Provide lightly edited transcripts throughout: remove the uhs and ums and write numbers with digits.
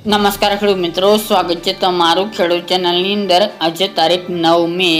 નમસ્કાર ખેડૂત મિત્રો, સ્વાગત છે તમારું ખેડૂત ચેનલની અંદર। આજે તારીખ 9 મે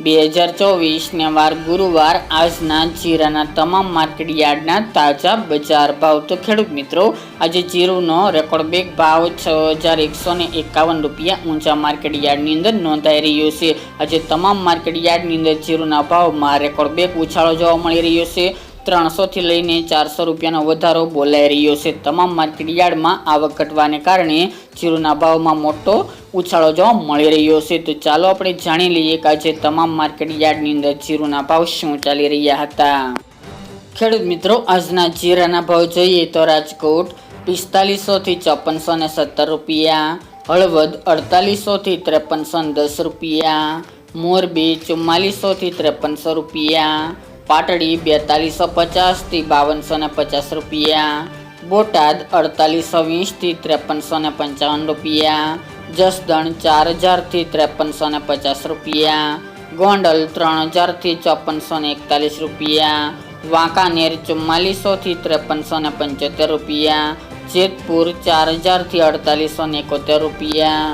2024 ને વાર ગુરુવાર। આજના જીરાના તમામ માર્કેટ યાર્ડના તાજા બજાર ભાવ। તો ખેડૂત મિત્રો, આજે જીરુનો રેકોર્ડ બેક ભાવ 6151 રૂપિયા ઊંચા માર્કેટ યાર્ડની અંદર નોંધાઈ રહ્યો છે। આજે તમામ માર્કેટ યાર્ડની અંદર જીરુના ભાવમાં રેકોર્ડ બેક ઉછાળો જોવા મળી રહ્યો છે। 300 થી લઈને 400 રૂપિયાનો વધારો બોલાઈ રહ્યો છે। તમામ માર્કેટ યાર્ડમાં આવક ઘટવાને કારણે જીરુના ભાવમાં મોટો ઉછાળો જોવા મળી રહ્યો છે। તો ચાલો આપણે જાણી લઈએ કે આજે તમામ માર્કેટ યાર્ડની અંદર જીરુના ભાવ શું ચાલી રહ્યા હતા। ખેડૂત મિત્રો, આજના જીરાના ભાવ જોઈએ તો રાજકોટ 4500 થી 5417 રૂપિયા, હળવદ 4800 થી 5310 રૂપિયા, મોરબી 4400 થી 5300 રૂપિયા, પાટડી 4250 થી 5250 રૂપિયા, બોટાદ 4820 થી 5355 રૂપિયા, જસદણ 4000 થી 5350 રૂપિયા, ગોંડલ 3000 થી 5441 રૂપિયા, વાંકાનેર 4400 થી 5375 રૂપિયા, જેતપુર 4000 થી 4871 રૂપિયા,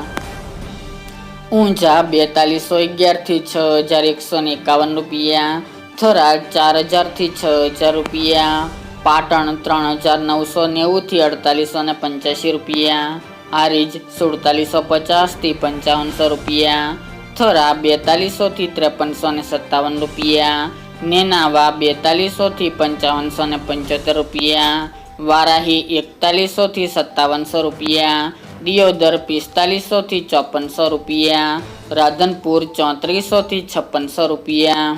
ઊંઝા 4211 થી 6151 રૂપિયા, થરાદ 4000 થી 6000 રૂપિયા, પાટણ 3990 થી 4885 રૂપિયા, હારીજ 4750 થી 5500 રૂપિયા, થરા 4200 થી 5357 રૂપિયા, નેનાવા 4200 થી 5575 રૂપિયા, વારાહી 4100 થી 5700 રૂપિયા, દિયોદર 4500 થી 5400 રૂપિયા, રાધનપુર 3400 થી 5600 રૂપિયા,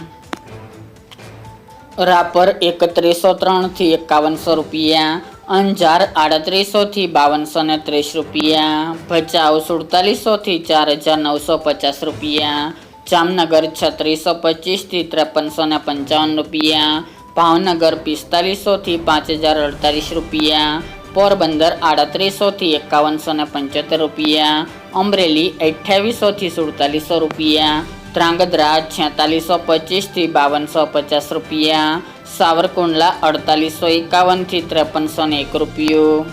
રાપર 3103 થી 5100 રૂપિયા, અંજાર 3800 થી 5230 રૂપિયા, ભચાઉ 4700 થી 4950 રૂપિયા, જામનગર 3625 થી 5355 રૂપિયા, ભાવનગર 4500 થી 5048 રૂપિયા, પોરબંદર 3800 થી 5175 રૂપિયા, અમરેલી 2800 થી 4700 રૂપિયા, ધ્રાંગધ્રા 4625 થી 5250 રૂપિયા, સાવરકુંડલા 4851 થી 5301 રૂપિયો,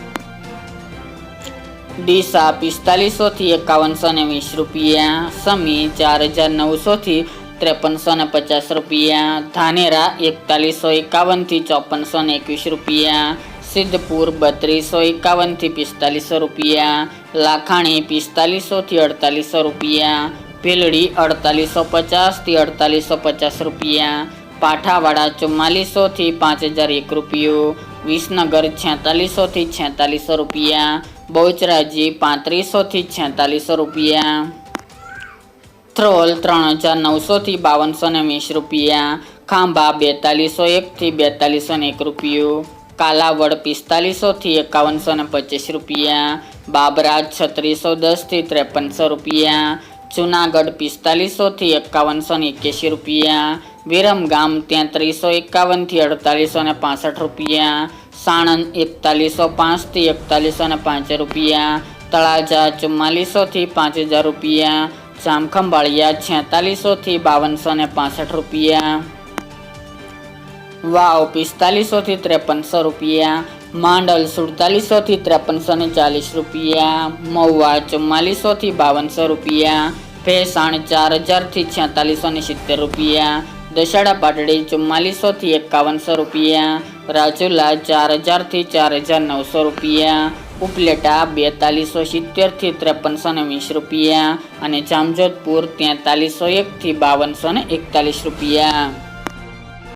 ડીસા 4500 થી 5120 રૂપિયા, સમી 4900 થી 5350 રૂપિયા, ધાનેરા 4151 થી 5421 રૂપિયા, સિદ્ધપુર 3251 થી 4500 રૂપિયા, લાખાણી 4500 થી 4800 રૂપિયા, ભીલડી 4850 થી 4850 રૂપિયા, પાઠાવાડા 4400 થી 5001 રૂપિયો, વિસનગર 4600 થી 4600 રૂપિયા, બહુચરાજી 3500 થી 4600 રૂપિયા, થ્રોલ 3900 થી 5220 રૂપિયા, ખાંભા 4201 થી 4201 રૂપિયો, કાલાવડ 4500 થી 5125 રૂપિયા, બાબરા 3610 થી 5300 રૂપિયા, જુનાગઢ 4500 થી 5181 રૂપિયા, વિરમગામ 3351 થી 4865 રૂપિયા, સાણંદ 4105 થી 4105 રૂપિયા, તળાજા 4400 થી 5000 રૂપિયા, જામખંભાળિયા 4600 થી 5265 રૂપિયા, વાવ 4500 થી 5300 રૂપિયા, માંડલ 4700 થી 5340 રૂપિયા, મહુવા 4400 થી 5200 રૂપિયા, ભેસાણ 4000 થી 4670 રૂપિયા, દશાડા પાટડી 4400 થી 5100 રૂપિયા, રાજુલા 4000 થી 4900 રૂપિયા, ઉપલેટા 4270 થી 5320 રૂપિયા અને જામજોધપુર 4301 થી 5241 રૂપિયા।